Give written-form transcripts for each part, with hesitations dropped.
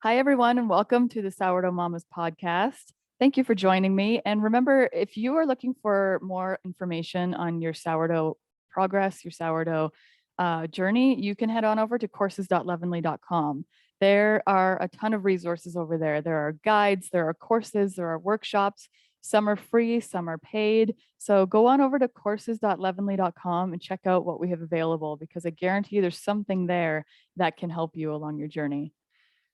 Hi, everyone, and welcome to the Sourdough Mamas podcast. Thank you for joining me. And remember, if you are looking for more information on your sourdough progress, your sourdough journey, you can head on over to courses.leavenly.com. There are a ton of resources over there. There are guides, there are courses, there are workshops. Some are free, some are paid. So go on over to courses.leavenly.com and check out what we have available because I guarantee you there's something there that can help you along your journey.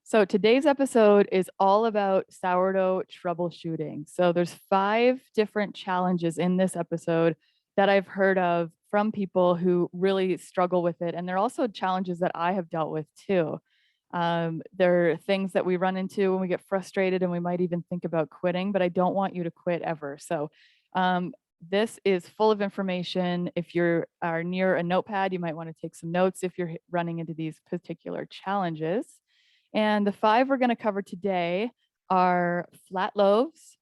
So today's episode is all about sourdough troubleshooting. So there's 5 different challenges in this episode that I've heard of from people who really struggle with it. And they're also challenges that I have dealt with too. There are things that we run into when we get frustrated and we might even think about quitting, but I don't want you to quit ever. So this is full of information. If you are near a notepad, you might want to take some notes if you're running into these particular challenges. And the 5 we're going to cover today are flat loaves,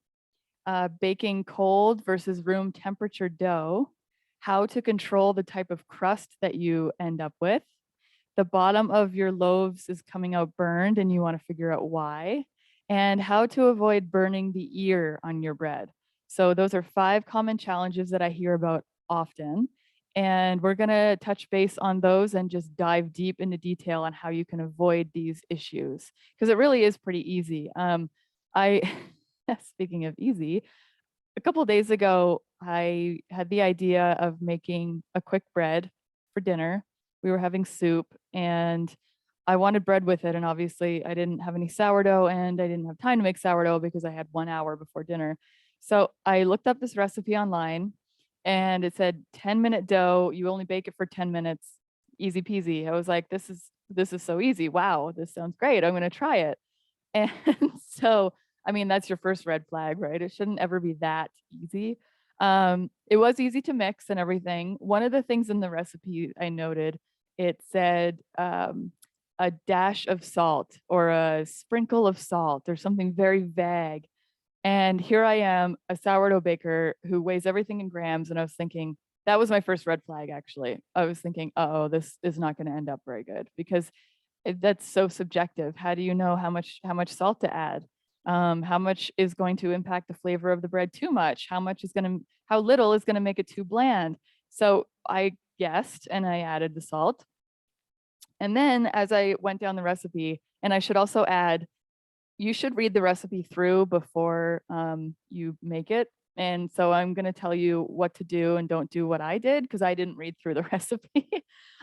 baking cold versus room temperature dough, how to control the type of crust that you end up with, the bottom of your loaves is coming out burned and you want to figure out why, and how to avoid burning the ear on your bread. So those are 5 common challenges that I hear about often. And we're going to touch base on those and just dive deep into detail on how you can avoid these issues because it really is pretty easy. I, speaking of easy, a couple of days ago, I had the idea of making a quick bread for dinner. We were having soup and I wanted bread with it. And obviously, I didn't have any sourdough and I didn't have time to make sourdough because I had 1 hour before dinner. So I looked up this recipe online and it said 10-minute dough. You only bake it for 10 minutes. Easy peasy. I was like, this is so easy. Wow, this sounds great. I'm going to try it. And so, I mean, that's your first red flag, right? It shouldn't ever be that easy. It was easy to mix and everything. One of the things in the recipe I noted, it said a dash of salt or a sprinkle of salt or something very vague. And here I am, a sourdough baker who weighs everything in grams. And I was thinking, that was my first red flag, actually. I was thinking, oh, this is not going to end up very good because that's so subjective. How do you know how much salt to add? How much is going to impact the flavor of the bread too much? How little is going to make it too bland? So I guessed and I added the salt. And then as I went down the recipe, and I should also add, you should read the recipe through before you make it. And so I'm going to tell you what to do and don't do what I did because I didn't read through the recipe.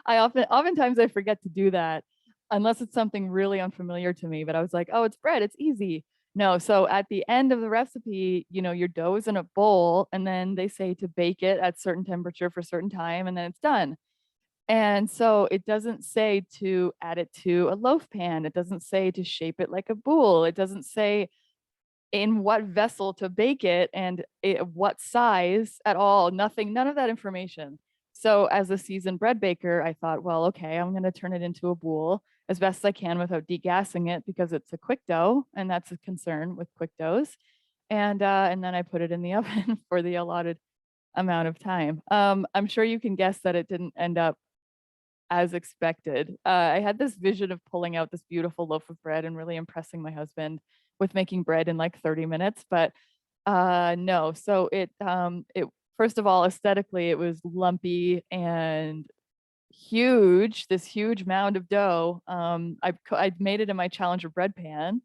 Oftentimes I forget to do that unless it's something really unfamiliar to me. But I was like, oh, it's bread, it's easy. No, so at the end of the recipe, your dough is in a bowl, and then they say to bake it at certain temperature for a certain time, and then it's done. And so it doesn't say to add it to a loaf pan. It doesn't say to shape it like a boule. It doesn't say in what vessel to bake it and what size at all. Nothing, none of that information. So as a seasoned bread baker, I thought, well, okay, I'm going to turn it into a boule as best I can without degassing it because it's a quick dough, and that's a concern with quick doughs. And then I put it in the oven for the allotted amount of time. I'm sure you can guess that it didn't end up as expected. I had this vision of pulling out this beautiful loaf of bread and really impressing my husband with making bread in like 30 minutes, but no. So it first of all, aesthetically, it was lumpy and huge, this huge mound of dough. I made it in my Challenger bread pan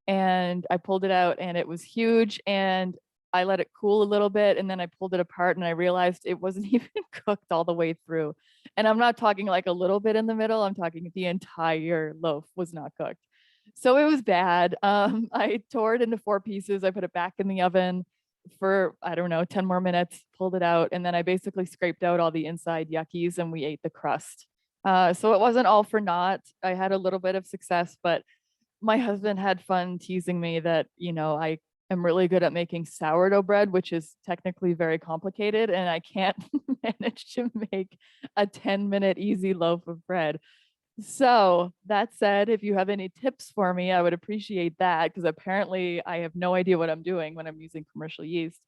and I pulled it out and it was huge and I let it cool a little bit and then I pulled it apart and I realized it wasn't even cooked all the way through. And I'm not talking like a little bit in the middle, I'm talking the entire loaf was not cooked. So it was bad. I tore it into 4 pieces. I put it back in the oven for, I don't know, 10 more minutes, pulled it out, and then I basically scraped out all the inside yuckies and we ate the crust. So it wasn't all for naught. I had a little bit of success, but my husband had fun teasing me that, I am really good at making sourdough bread, which is technically very complicated, and I can't manage to make a 10-minute easy loaf of bread. So that said, if you have any tips for me, I would appreciate that because apparently I have no idea what I'm doing when I'm using commercial yeast.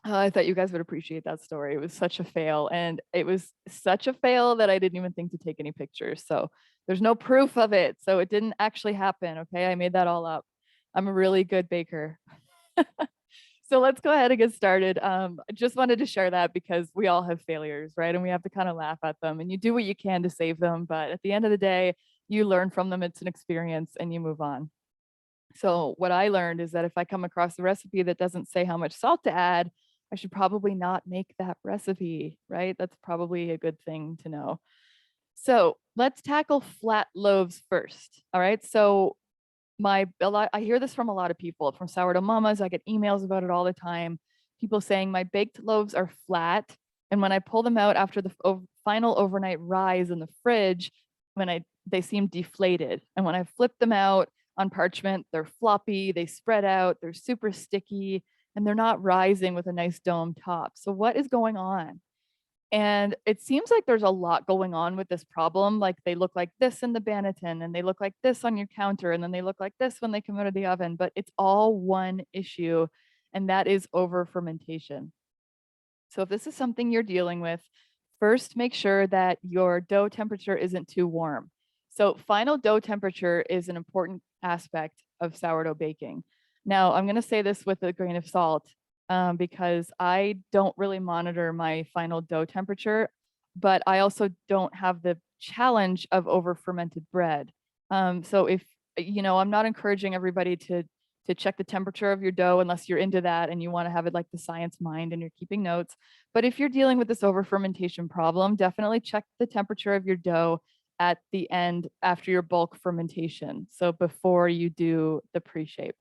I thought you guys would appreciate that story. It was such a fail, and it was such a fail that I didn't even think to take any pictures. So There's no proof of it. So it didn't actually happen. Okay. I made that all up. I'm a really good baker. So let's go ahead and get started. I just wanted to share that because we all have failures, right? And we have to kind of laugh at them, and you do what you can to save them. But at the end of the day, you learn from them. It's an experience and you move on. So what I learned is that if I come across a recipe that doesn't say how much salt to add, I should probably not make that recipe, right? That's probably a good thing to know. So let's tackle flat loaves first. All right. So I hear this from a lot of people, from sourdough mamas. I get emails about it all the time. People saying my baked loaves are flat, and when I pull them out after the final overnight rise in the fridge, they seem deflated. And when I flip them out on parchment, they're floppy, they spread out, they're super sticky, and they're not rising with a nice dome top. So what is going on? And it seems like there's a lot going on with this problem. Like they look like this in the Banneton, and they look like this on your counter, and then they look like this when they come out of the oven, but it's all one issue, and that is over fermentation. So if this is something you're dealing with, first make sure that your dough temperature isn't too warm. So final dough temperature is an important aspect of sourdough baking. Now, I'm going to say this with a grain of salt because I don't really monitor my final dough temperature, but I also don't have the challenge of over fermented bread. So if, I'm not encouraging everybody to check the temperature of your dough unless you're into that and you want to have it like the science mind and you're keeping notes. But if you're dealing with this over fermentation problem, definitely check the temperature of your dough at the end after your bulk fermentation. So before you do the pre-shape.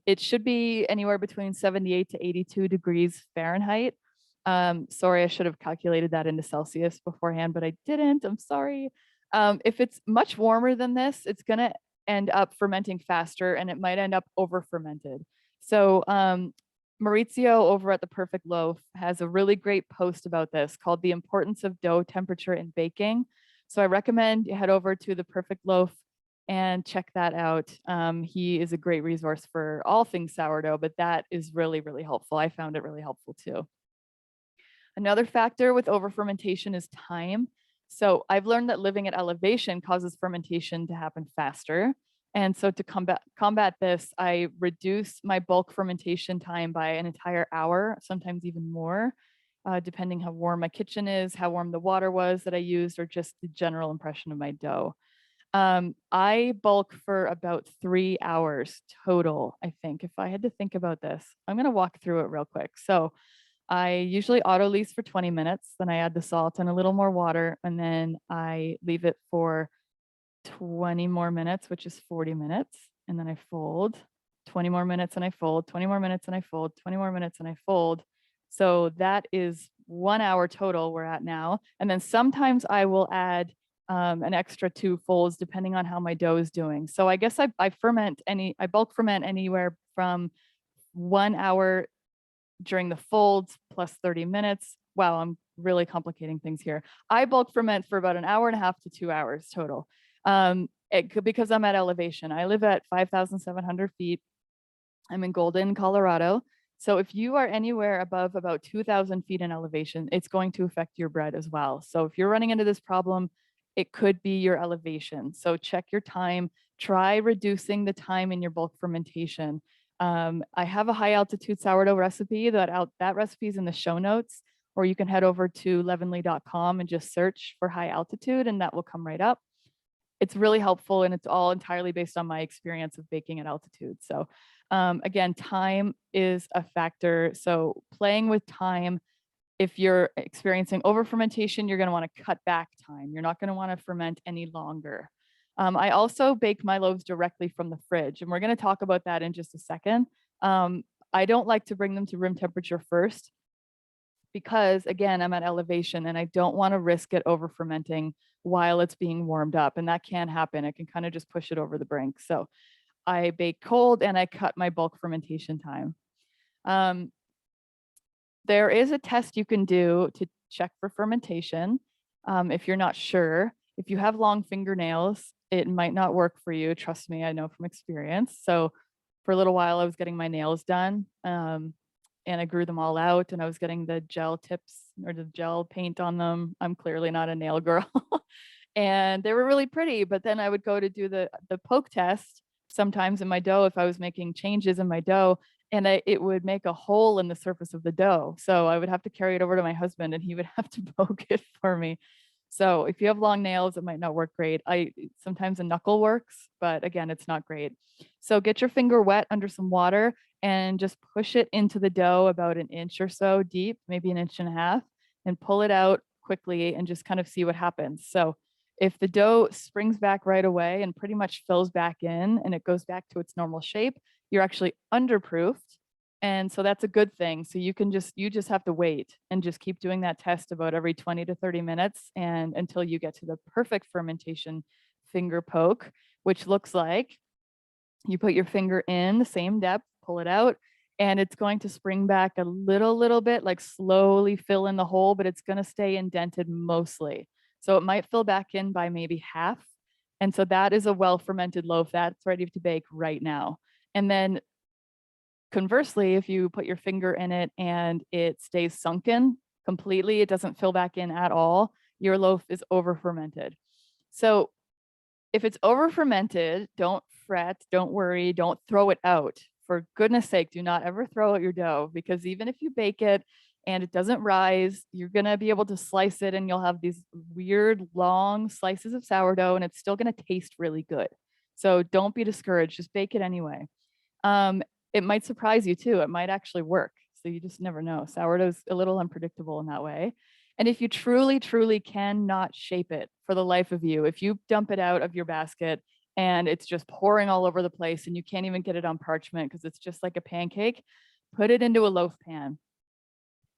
It should be anywhere between 78 to 82 degrees Fahrenheit. Sorry, I should have calculated that into Celsius beforehand, but I didn't. I'm sorry. If it's much warmer than this, it's going to end up fermenting faster, and it might end up over fermented. So Maurizio over at the Perfect Loaf has a really great post about this called The Importance of Dough Temperature in Baking. So I recommend you head over to the Perfect Loaf and check that out. He is a great resource for all things sourdough, but that is really, really helpful. I found it really helpful too. Another factor with over fermentation is time. So I've learned that living at elevation causes fermentation to happen faster. And so to combat this, I reduce my bulk fermentation time by an entire hour, sometimes even more, depending how warm my kitchen is, how warm the water was that I used, or just the general impression of my dough. I bulk for about 3 hours total, I think. If I had to think about this, I'm going to walk through it real quick. So I usually auto lease for 20 minutes, then I add the salt and a little more water, and then I leave it for 20 more minutes, which is 40 minutes. And then I fold 20 more minutes and I fold 20 more minutes and I fold 20 more minutes and I fold. So that is 1 hour total we're at now. And then sometimes I will add an extra 2 folds depending on how my dough is doing. So I guess I bulk ferment anywhere from 1 hour during the folds plus 30 minutes. Wow, I'm really complicating things here. I bulk ferment for about 1.5 hours to 2 hours total. Because I'm at elevation. I live at 5,700 feet. I'm in Golden, Colorado. So if you are anywhere above about 2,000 feet in elevation, it's going to affect your bread as well. So if you're running into this problem, it could be your elevation. So check your time. Try reducing the time in your bulk fermentation. I have a high altitude sourdough recipe that recipe is in the show notes, or you can head over to leavenly.com and just search for high altitude, and that will come right up. It's really helpful, and it's all entirely based on my experience of baking at altitude. So again, time is a factor. So playing with time, if you're experiencing over fermentation, you're going to want to cut back time. You're not going to want to ferment any longer. I also bake my loaves directly from the fridge, and we're going to talk about that in just a second. I don't like to bring them to room temperature first because, again, I'm at elevation and I don't want to risk it over fermenting while it's being warmed up, and that can happen. It can kind of just push it over the brink. So I bake cold and I cut my bulk fermentation time. There is a test you can do to check for fermentation if you're not sure. If you have long fingernails, it might not work for you. Trust me, I know from experience. So for a little while, I was getting my nails done and I grew them all out, and I was getting the gel tips or the gel paint on them. I'm clearly not a nail girl. and they were really pretty. But then I would go to do the poke test sometimes in my dough if I was making changes in my dough, and it would make a hole in the surface of the dough. So I would have to carry it over to my husband, and he would have to poke it for me. So if you have long nails, it might not work great. Sometimes a knuckle works, but again, it's not great. So get your finger wet under some water and just push it into the dough about an inch or so deep, maybe an inch and a half, and pull it out quickly and just kind of see what happens. So if the dough springs back right away and pretty much fills back in and it goes back to its normal shape, you're actually underproofed. And so that's a good thing. So you just have to wait and just keep doing that test about every 20 to 30 minutes and until you get to the perfect fermentation finger poke, which looks like you put your finger in the same depth, pull it out, and it's going to spring back a little bit, like slowly fill in the hole, but it's going to stay indented mostly. So it might fill back in by maybe half. And so that is a well fermented loaf that's ready to bake right now. And then conversely, if you put your finger in it and it stays sunken completely, it doesn't fill back in at all, your loaf is over fermented. So if it's over fermented, don't fret, don't worry, don't throw it out. For goodness sake, do not ever throw out your dough, because even if you bake it and it doesn't rise, you're going to be able to slice it and you'll have these weird long slices of sourdough and it's still going to taste really good. So don't be discouraged, just bake it anyway. It might surprise you too. It might actually work. So you just never know. Sourdough's a little unpredictable in that way. And if you truly cannot shape it for the life of you, if you dump it out of your basket and it's just pouring all over the place and you can't even get it on parchment because it's just like a pancake, put it into a loaf pan.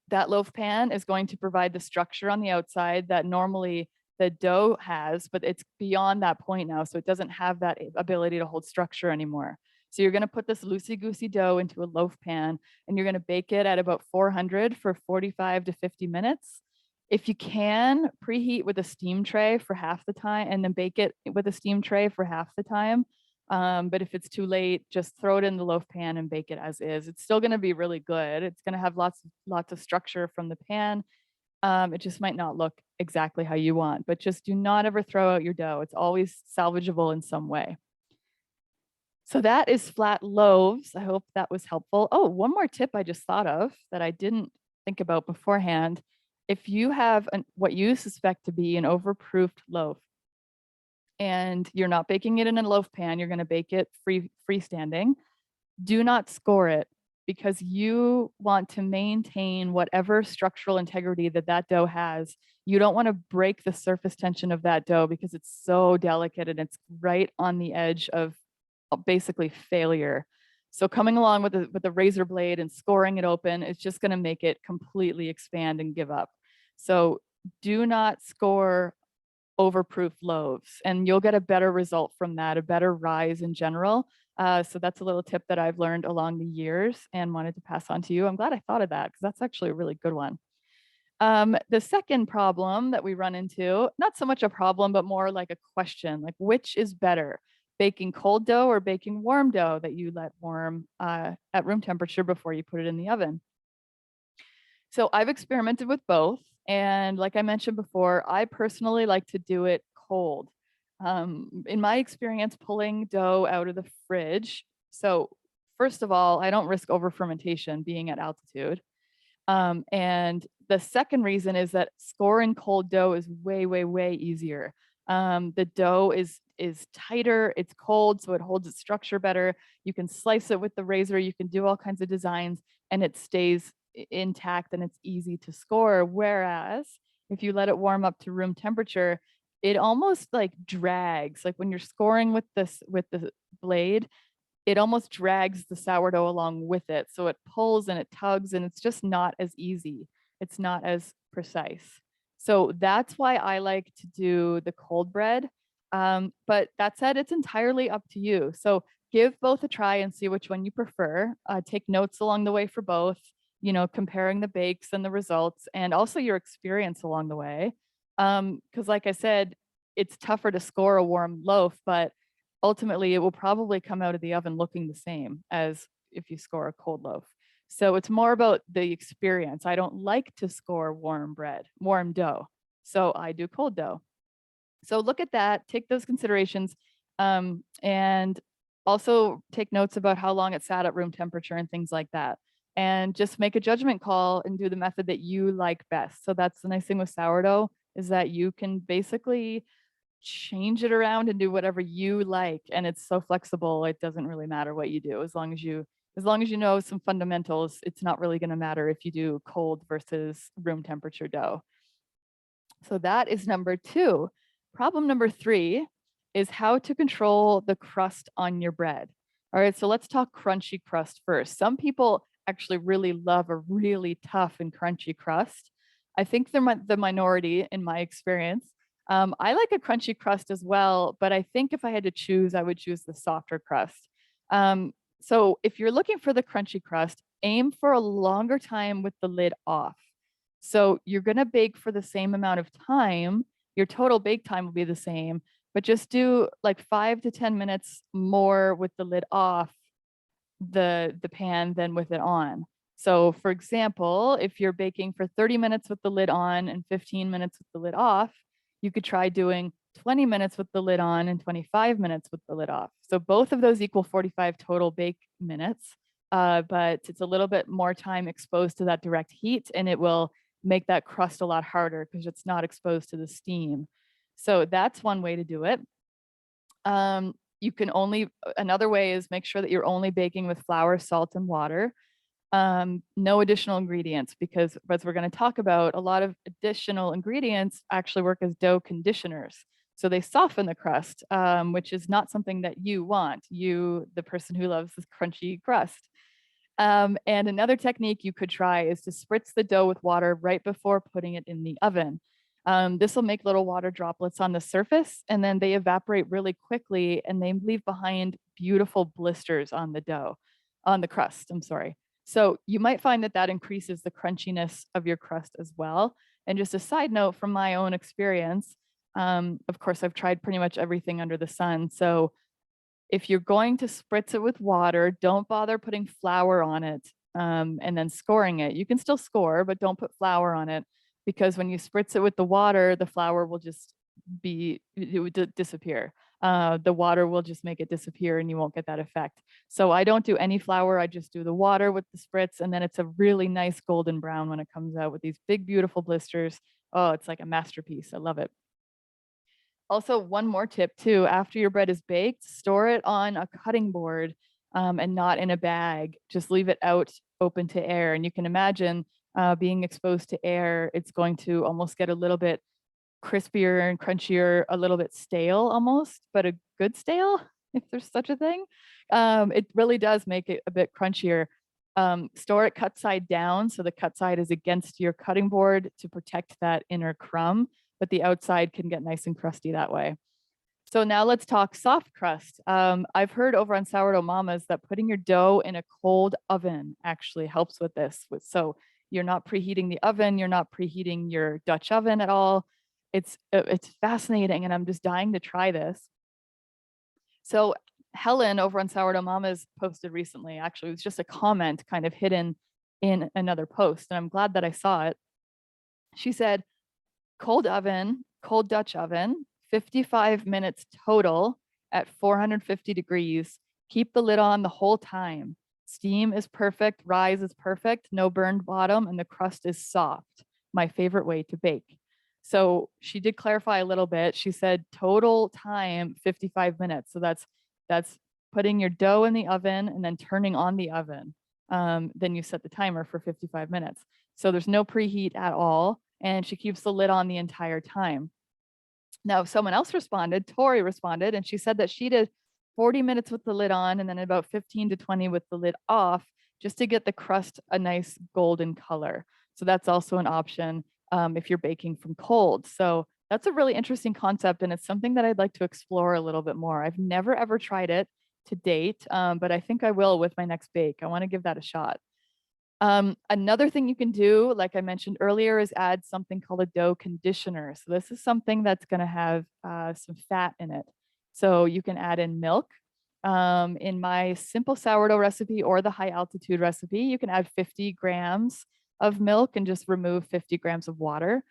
That loaf pan is going to provide the structure on the outside that normally the dough has, but it's beyond that point now. So it doesn't have that ability to hold structure anymore. So you're going to put this loosey-goosey dough into a loaf pan and you're going to bake it at about 400 for 45 to 50 minutes. If you can, preheat with a steam tray for half the time and then bake it with a steam tray for half the time. But if it's too late, just throw it in the loaf pan and bake it as is. It's still going to be really good. It's going to have lots of structure from the pan. It just might not look exactly how you want, but just do not ever throw out your dough. It's always salvageable in some way. So that is flat loaves. I hope that was helpful. Oh, one more tip I just thought of that I didn't think about beforehand. If you have what you suspect to be an overproofed loaf and you're not baking it in a loaf pan, you're going to bake it freestanding, do not score it, because you want to maintain whatever structural integrity that dough has. You don't want to break the surface tension of that dough because it's so delicate and it's right on the edge of basically failure. So coming along with the razor blade and scoring it open is just going to make it completely expand and give up. So do not score overproof loaves, and you'll get a better result from that, a better rise in general. So that's a little tip that I've learned along the years and wanted to pass on to you. I'm glad I thought of that because that's actually a really good one. The second problem that we run into, not so much a problem, but more like a question, like which is better, baking cold dough or baking warm dough that you let warm at room temperature before you put it in the oven? So I've experimented with both. And like I mentioned before, I personally like to do it cold. In my experience, pulling dough out of the fridge. So first of all, I don't risk over fermentation being at altitude. And the second reason is that scoring cold dough is way easier. The dough is tighter, it's cold, so it holds its structure better. You can slice it with the razor, you can do all kinds of designs, and it stays intact and it's easy to score. Whereas if you let it warm up to room temperature, it almost like drags. Like when you're scoring with the blade, it almost drags the sourdough along with it. So it pulls and it tugs and it's just not as easy. It's not as precise. So that's why I like to do the cold bread. But that said, it's entirely up to you. So give both a try and see which one you prefer. Take notes along the way for both, comparing the bakes and the results and also your experience along the way. Because like I said, it's tougher to score a warm loaf, but ultimately it will probably come out of the oven looking the same as if you score a cold loaf. So it's more about the experience. I don't like to score warm dough. So I do cold dough. So look at that, take those considerations, and also take notes about how long it sat at room temperature and things like that. And just make a judgment call and do the method that you like best. So that's the nice thing with sourdough, is that you can basically change it around and do whatever you like. And it's so flexible, it doesn't really matter what you do. As long as you know some fundamentals, it's not really going to matter if you do cold versus room temperature dough. So that is number 2. Problem number 3 is how to control the crust on your bread. All right, so let's talk crunchy crust first. Some people actually really love a really tough and crunchy crust. I think they're the minority in my experience. I like a crunchy crust as well, but I think if I had to choose, I would choose the softer crust. So if you're looking for the crunchy crust, aim for a longer time with the lid off. So you're going to bake for the same amount of time. Your total bake time will be the same, but just do like 5 to 10 minutes more with the lid off the pan than with it on. So for example, if you're baking for 30 minutes with the lid on and 15 minutes with the lid off, you could try doing 20 minutes with the lid on and 25 minutes with the lid off. So both of those equal 45 total bake minutes, but it's a little bit more time exposed to that direct heat, and it will make that crust a lot harder because it's not exposed to the steam. So that's one way to do it. You can another way is make sure that you're only baking with flour, salt, and water. No additional ingredients, because as we're going to talk about, a lot of additional ingredients actually work as dough conditioners. So they soften the crust, which is not something that you want, the person who loves this crunchy crust. And another technique you could try is to spritz the dough with water right before putting it in the oven. This will make little water droplets on the surface, and then they evaporate really quickly, and they leave behind beautiful blisters on the crust, I'm sorry. So you might find that that increases the crunchiness of your crust as well. And just a side note from my own experience, of course, I've tried pretty much everything under the sun. So if you're going to spritz it with water, don't bother putting flour on it and then scoring it. You can still score, but don't put flour on it, because when you spritz it with the water, the flour will just disappear. The water will just make it disappear and you won't get that effect. So I don't do any flour. I just do the water with the spritz, and then it's a really nice golden brown when it comes out with these big, beautiful blisters. Oh, it's like a masterpiece. I love it. Also, one more tip too, after your bread is baked, store it on a cutting board and not in a bag. Just leave it out open to air. And you can imagine being exposed to air, it's going to almost get a little bit crispier and crunchier, a little bit stale almost, but a good stale, if there's such a thing. It really does make it a bit crunchier. Store it cut side down, so the cut side is against your cutting board to protect that inner crumb, but the outside can get nice and crusty that way. So now let's talk soft crust. I've heard over on Sourdough Mamas that putting your dough in a cold oven actually helps with this. So you're not preheating the oven, you're not preheating your Dutch oven at all. It's fascinating, and I'm just dying to try this. So Helen over on Sourdough Mamas posted recently, actually, it was just a comment kind of hidden in another post, and I'm glad that I saw it. She said, cold oven, cold Dutch oven, 55 minutes total at 450 degrees. Keep the lid on the whole time. Steam is perfect, rise is perfect, no burned bottom, and the crust is soft. My favorite way to bake. So she did clarify a little bit. She said total time 55 minutes. So that's putting your dough in the oven and then turning on the oven. Then you set the timer for 55 minutes. So there's no preheat at all, and she keeps the lid on the entire time. Now, someone else responded, Tori responded, and she said that she did 40 minutes with the lid on and then about 15 to 20 with the lid off, just to get the crust a nice golden color. So that's also an option if you're baking from cold. So that's a really interesting concept, and it's something that I'd like to explore a little bit more. I've never ever tried it to date, but I think I will with my next bake. I want to give that a shot. Another thing you can do, like I mentioned earlier, is add something called a dough conditioner. So this is something that's going to have some fat in it. So you can add in milk. In my simple sourdough recipe or the high altitude recipe, you can add 50 grams of milk and just remove 50 grams of water.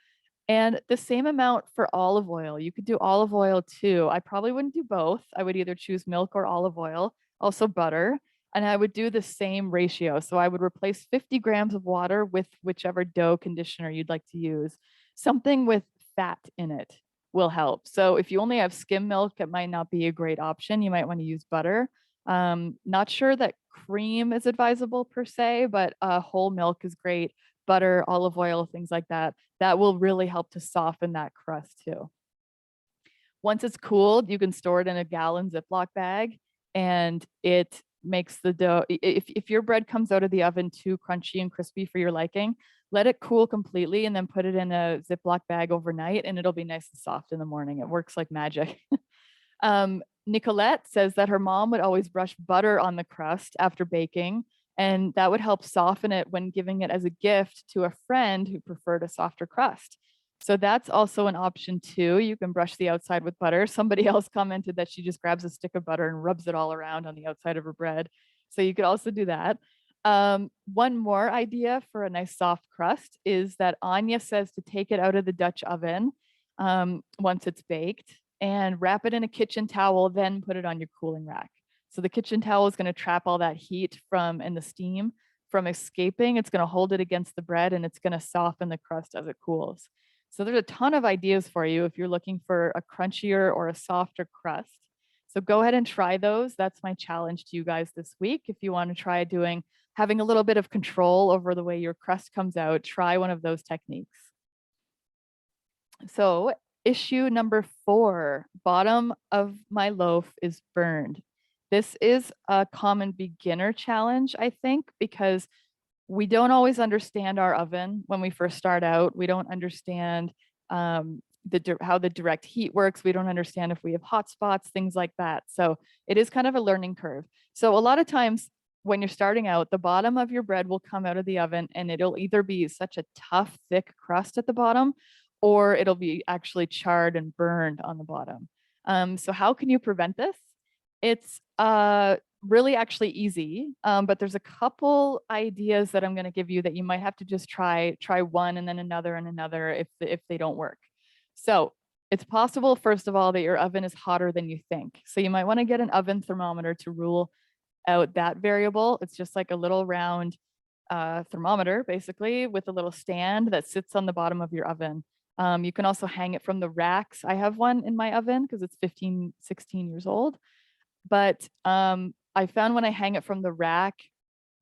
And the same amount for olive oil. You could do olive oil too. I probably wouldn't do both. I would either choose milk or olive oil, also butter, and I would do the same ratio. So I would replace 50 grams of water with whichever dough conditioner you'd like to use. Something with fat in it will help. So if you only have skim milk, it might not be a great option. You might want to use butter. Not sure that cream is advisable per se, but whole milk is great. Butter, olive oil, things like that. That will really help to soften that crust too. Once it's cooled, you can store it in a gallon Ziploc bag, and it makes the dough. If your bread comes out of the oven too crunchy and crispy for your liking, let it cool completely and then put it in a Ziploc bag overnight, and it'll be nice and soft in the morning. It works like magic. Nicolette says that her mom would always brush butter on the crust after baking, and that would help soften it when giving it as a gift to a friend who preferred a softer crust. So that's also an option too. You can brush the outside with butter. Somebody else commented that she just grabs a stick of butter and rubs it all around on the outside of her bread. So you could also do that. One more idea for a nice soft crust is that Anya says to take it out of the Dutch oven once it's baked and wrap it in a kitchen towel, then put it on your cooling rack. So the kitchen towel is going to trap all that heat from and the steam from escaping. It's going to hold it against the bread, and it's going to soften the crust as it cools. So there's a ton of ideas for you if you're looking for a crunchier or a softer crust. So go ahead and try those. That's my challenge to you guys this week. If you want to try having a little bit of control over the way your crust comes out, try one of those techniques. So issue number 4, bottom of my loaf is burned. This is a common beginner challenge, I think, because we don't always understand our oven when we first start out. We don't understand how the direct heat works. We don't understand if we have hot spots, things like that. So it is kind of a learning curve. So a lot of times when you're starting out, the bottom of your bread will come out of the oven and it'll either be such a tough, thick crust at the bottom, or it'll be actually charred and burned on the bottom. So how can you prevent this? It's really actually easy, but there's a couple ideas that I'm going to give you that you might have to just try one and then another and another if they don't work. So it's possible, first of all, that your oven is hotter than you think. So you might want to get an oven thermometer to rule out that variable. It's just like a little round thermometer, basically, with a little stand that sits on the bottom of your oven. You can also hang it from the racks. I have one in my oven because it's 15, 16 years old. But I found when I hang it from the rack,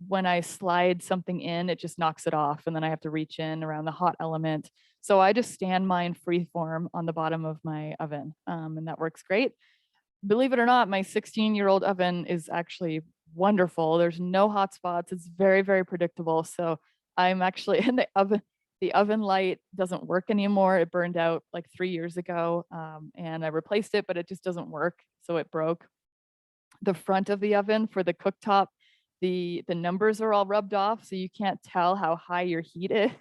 when I slide something in, it just knocks it off. And then I have to reach in around the hot element. So I just stand mine freeform on the bottom of my oven. And that works great. Believe it or not, my 16-year-old oven is actually wonderful. There's no hot spots. It's very, very predictable. So I'm actually in the oven. The oven light doesn't work anymore. It burned out like 3 years ago, and I replaced it, but it just doesn't work. So it broke. The front of the oven for the cooktop, the numbers are all rubbed off, so you can't tell how high your heat is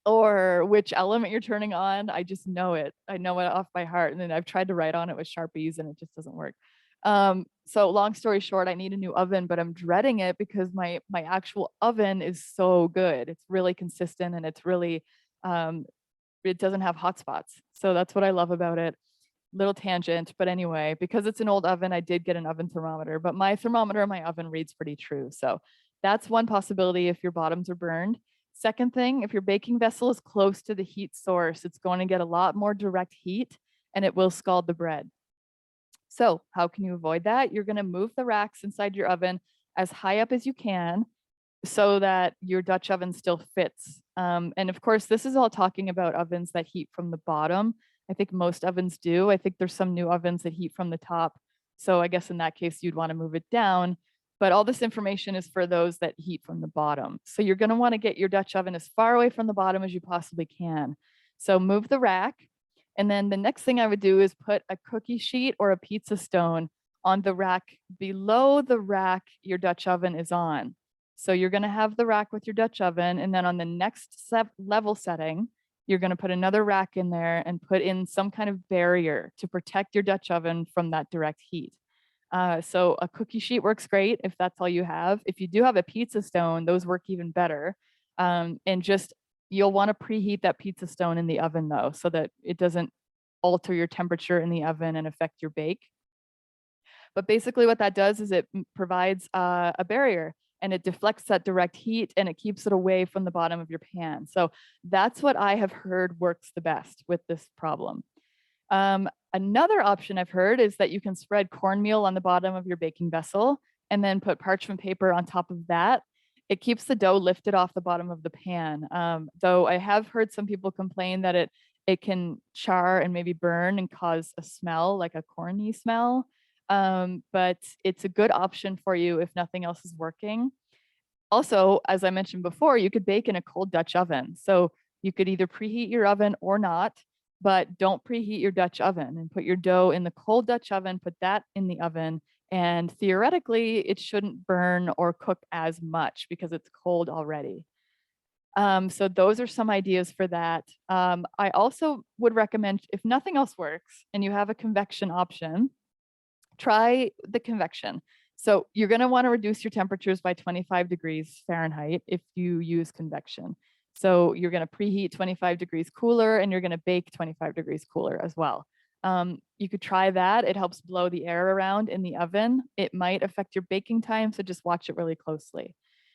or which element you're turning on. I just know it. I know it off by heart. And then I've tried to write on it with Sharpies and it just doesn't work. So long story short, I need a new oven, but I'm dreading it because my actual oven is so good. It's really consistent and it's really, it doesn't have hot spots. So that's what I love about it. Little tangent, but anyway, because it's an old oven, I did get an oven thermometer, but my thermometer in my oven reads pretty true. So that's one possibility if your bottoms are burned. Second thing, if your baking vessel is close to the heat source, it's going to get a lot more direct heat and it will scald the bread. So how can you avoid that? You're going to move the racks inside your oven as high up as you can so that your Dutch oven still fits. And of course, this is all talking about ovens that heat from the bottom. I think most ovens do. I think there's some new ovens that heat from the top. So I guess in that case, you'd want to move it down. But all this information is for those that heat from the bottom. So you're going to want to get your Dutch oven as far away from the bottom as you possibly can. So move the rack. And then the next thing I would do is put a cookie sheet or a pizza stone on the rack below the rack your Dutch oven is on. So you're going to have the rack with your Dutch oven. And then on the next level setting, you're going to put another rack in there and put in some kind of barrier to protect your Dutch oven from that direct heat. So a cookie sheet works great if that's all you have. If you do have a pizza stone, those work even better. And just You'll want to preheat that pizza stone in the oven though, so that it doesn't alter your temperature in the oven and affect your bake. But basically what that does is it provides a barrier, and it deflects that direct heat, and it keeps it away from the bottom of your pan. So that's what I have heard works the best with this problem. Another option I've heard is that you can spread cornmeal on the bottom of your baking vessel and then put parchment paper on top of that. It keeps the dough lifted off the bottom of the pan. Though I have heard some people complain that it can char and maybe burn and cause a smell, like a corny smell. But it's a good option for you if nothing else is working. Also, as I mentioned before, you could bake in a cold Dutch oven. So you could either preheat your oven or not, but don't preheat your Dutch oven, and put your dough in the cold Dutch oven, put that in the oven. And theoretically, it shouldn't burn or cook as much because it's cold already. So those are some ideas for that. I also would recommend, if nothing else works and you have a convection option, try the convection. So you're going to want to reduce your temperatures by 25 degrees Fahrenheit if you use convection. So you're going to preheat 25 degrees cooler, and you're going to bake 25 degrees cooler as well. You could try that. It helps blow the air around in the oven. It might affect your baking time, so just watch it really closely.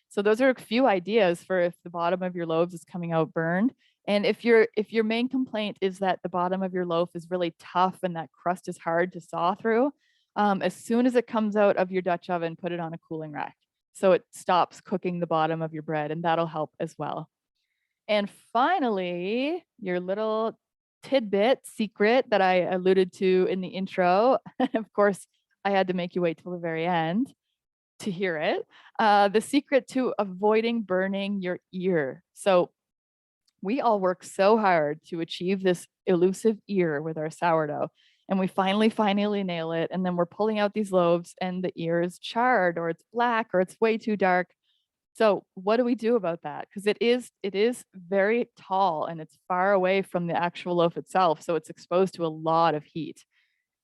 So those are a few ideas for if the bottom of your loaves is coming out burned. And if your main complaint is that the bottom of your loaf is really tough and that crust is hard to saw through, as soon as it comes out of your Dutch oven, put it on a cooling rack so it stops cooking the bottom of your bread, and that'll help as well. And finally, your little tidbit secret that I alluded to in the intro. Of course, I had to make you wait till the very end to hear it. The secret to avoiding burning your ear. So we all work so hard to achieve this elusive ear with our sourdough, and we finally nail it. And then we're pulling out these loaves and the ear is charred, or it's black, or it's way too dark. So what do we do about that? Because it is very tall and it's far away from the actual loaf itself. So it's exposed to a lot of heat.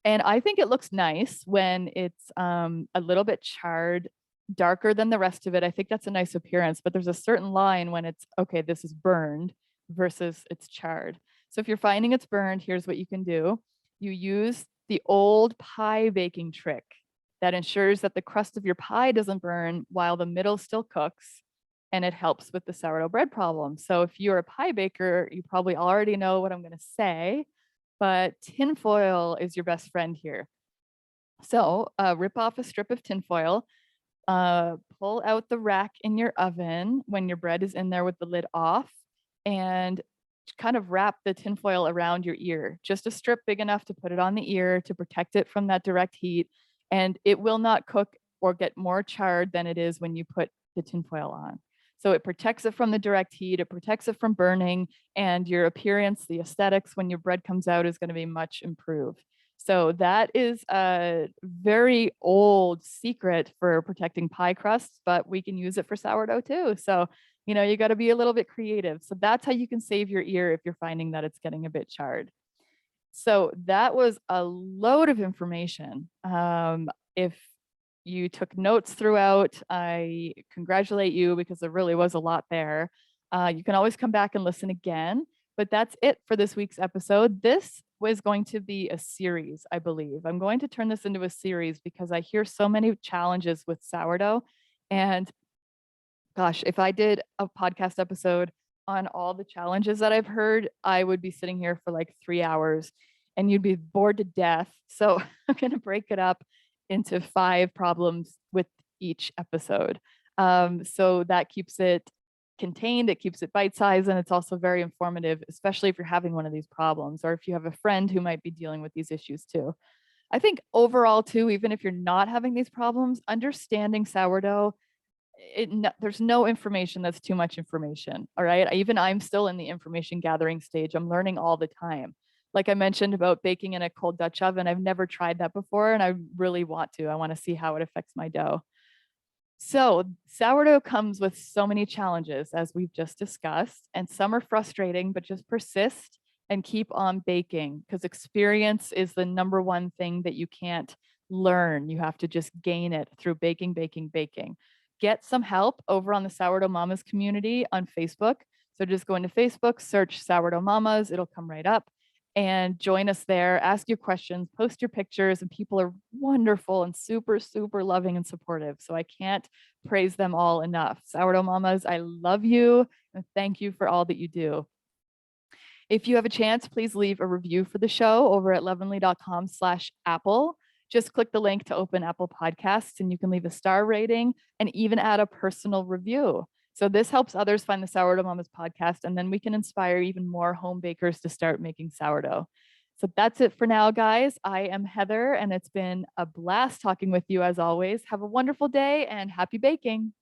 And I think it looks nice when it's a little bit charred, darker than the rest of it. I think that's a nice appearance, but there's a certain line when it's, okay, this is burned versus it's charred. So if you're finding it's burned, here's what you can do. You use the old pie baking trick that ensures that the crust of your pie doesn't burn while the middle still cooks, and it helps with the sourdough bread problem. So if you're a pie baker, you probably already know what I'm going to say, but tinfoil is your best friend here. So rip off a strip of tinfoil, pull out the rack in your oven when your bread is in there with the lid off, and kind of wrap the tinfoil around your ear, just a strip big enough to put it on the ear to protect it from that direct heat. And it will not cook or get more charred than it is when you put the tinfoil on. So it protects it from the direct heat, it protects it from burning, and your appearance, the aesthetics when your bread comes out is going to be much improved. So that is a very old secret for protecting pie crusts, but we can use it for sourdough too. So, you got to be a little bit creative. So that's how you can save your ear if you're finding that it's getting a bit charred. So that was a load of information. If you took notes throughout, I congratulate you, because there really was a lot there. You can always come back and listen again, but that's it for this week's episode. This was going to be a series, I believe. I'm going to turn this into a series because I hear so many challenges with sourdough. And gosh, if I did a podcast episode on all the challenges that I've heard, I would be sitting here for like 3 hours and you'd be bored to death. So I'm going to break it up into 5 problems with each episode. So that keeps it contained, it keeps it bite-sized, and it's also very informative, especially if you're having one of these problems, or if you have a friend who might be dealing with these issues too. I think overall too, even if you're not having these problems, understanding sourdough, there's no information that's too much information. All right. I'm still in the information gathering stage. I'm learning all the time. Like I mentioned about baking in a cold Dutch oven, I've never tried that before, and I really want to. I want to see how it affects my dough. So sourdough comes with so many challenges, as we've just discussed, and some are frustrating, but just persist and keep on baking, because experience is the number one thing that you can't learn. You have to just gain it through baking. Get some help over on the Sourdough Mamas community on Facebook. So just go into Facebook, search Sourdough Mamas, it'll come right up, and join us there. Ask your questions, post your pictures, and people are wonderful and super, super loving and supportive. So I can't praise them all enough. Sourdough Mamas, I love you and thank you for all that you do. If you have a chance, please leave a review for the show over at leavenly.com/Apple. Just click the link to open Apple Podcasts and you can leave a star rating and even add a personal review. So this helps others find the Sourdough Mamas podcast, and then we can inspire even more home bakers to start making sourdough. So that's it for now, guys. I am Heather, and it's been a blast talking with you as always. Have a wonderful day and happy baking.